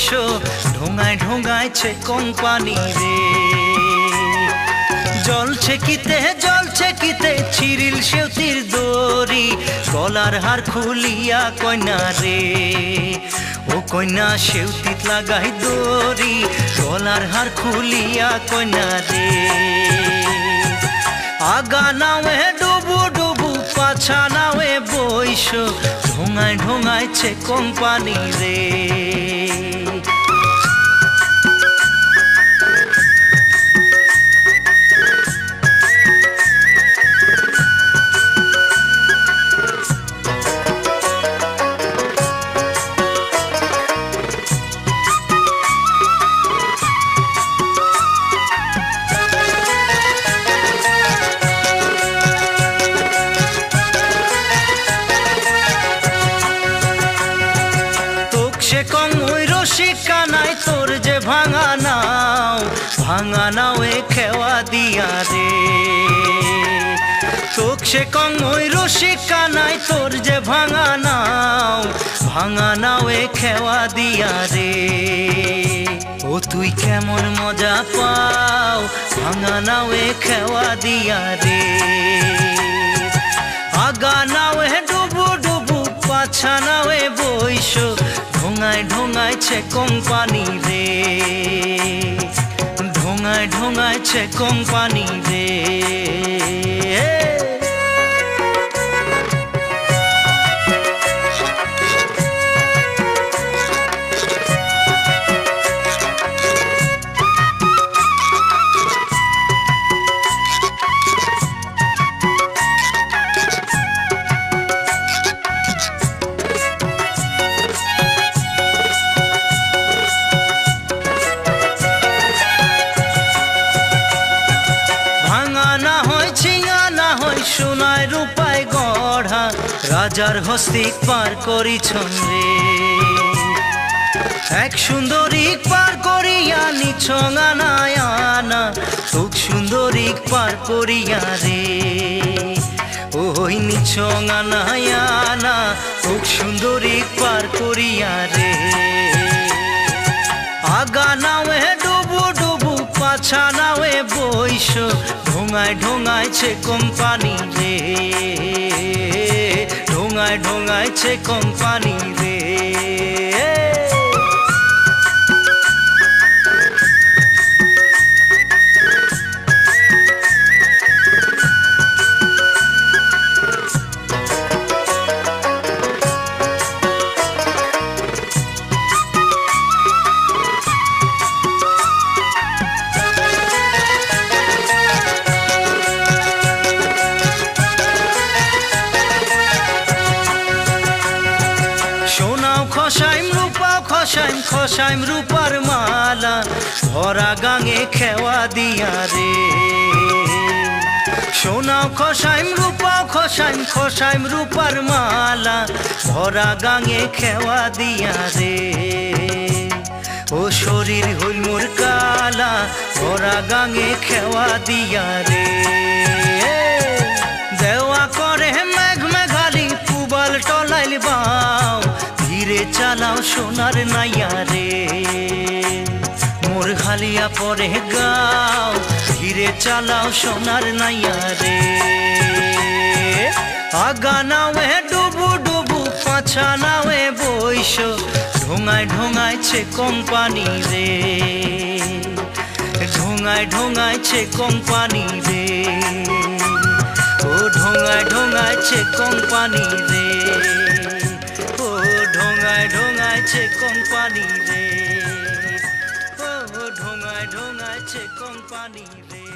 বইসো ঢোঙায় ঢোঙাইছে company রে। জলছে কিতে চিরিল সেউতির দড়ি, গলার হার খুলিয়া কইনা রে। ও কইনা সেউতিত লাগাই দড়ি, গলার হার খুলিয়া কইনা রে। আগা নাওয়ে ডুবু ডুবু পাছা নাওয়ে বইসো ঢোঙায় ঢোঙাইছে কোম্পানি রে। সে কং ওই রসিকা নাই তোর যে ভাঙা নাও এ খেওয়া দিয়া রে। তোক সে কং ওই রসিকা নাই তোর যে ভাঙা নাও এ খেওয়া দিয়া রে। ও তুই কেমন মজা পাও ভাঙা নাও এ খেওয়া দিয়া রে। আগা নাও এ ডুবু ডুবু পাছা নাও এ বইসো ঢোঙায় ঢোঙাইছে কোম্পানি রে। ঢোঙায় ঢোঙাইছে কোম্পানি রে। সোনায় রূপায় গড়া রাজার হস্তি পার করিছন রে। এক সুন্দরী পার করিয়া নিছঙা নায়ানা, তোক সুন্দরী পার করিয়া রে। ওই নিছঙা নায়ানা তোক সুন্দরী পার করিয়া রে। আগা নাওয়ে ডুবু ডুবু পাছা নাওয়ে বইসো ঢোঙায় ঢোঙাইছে কোম্পানি রে। ঢোঙায় ঢোঙাইছে কোম্পানি রে। খসাইম রূপার মালা ভরা গাঙে খেওয়া দিয়া রে। সোনাও খসাইম খসাইম রূপার মালা ভরা গাঙে খেওয়া দিয়া রে। ও শরীর হইল মোর কালা ভরা গাঙে খেওয়া দিয়া রে। দেওয়া করে মেঘ মেঘালি পুবাল টলাইল বাও, ধীরে চালাও সোনার নাইয়া রে। মোর হালিয়া পরে গাও, ধীরে চালাও সোনার নাইয়া রে। আগা নাওয়ে ডুবু ডুবু পাছা নাওয়ে বইসো ঢোঙায় ঢোঙাইছে কোম্পানি রে। ঢোঙায় ঢোঙাইছে কোম্পানি রে। ও ঢোঙায় ঢোঙাইছে কোম্পানি রে। ঢোঙায় ঢোঙাইছে কোম্পানি রে। ও ঢোঙায় ঢোঙাইছে কোম্পানি রে।